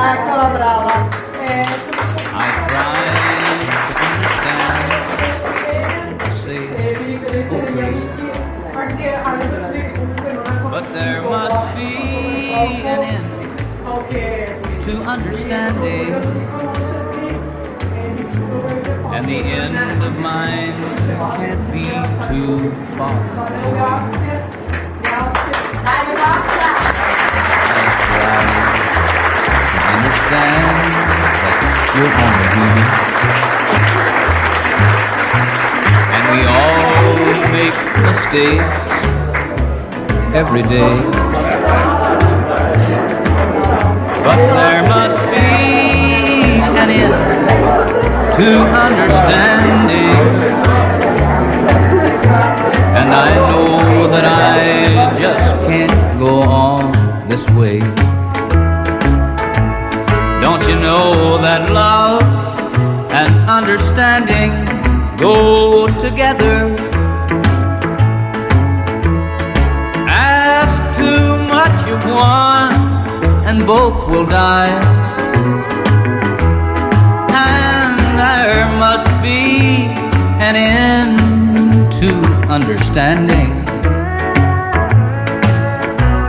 Eccola brava. I try to understand, say, but there must be an end to understanding, and the end of mine can't be too far away. Understand that you're only human, and we all make mistakes every day. But there must be an end to understanding, and I know that I just can't go on this way. Don't you know that love and understanding go together? Ask too much of one and both will die. And there must be an end to understanding,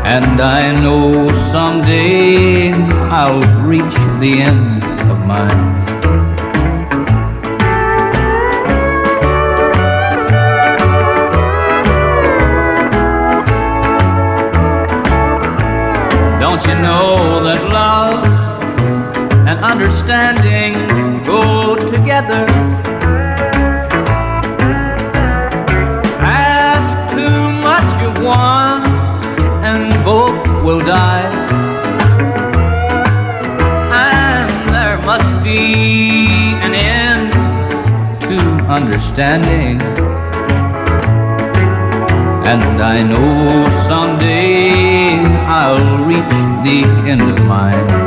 and I know someday I'll reach the end of mine. Don't you know that love and understanding go together? Ask too much of one and both will die. And there must be an end to understanding, and I know someday I'll reach the end of mine.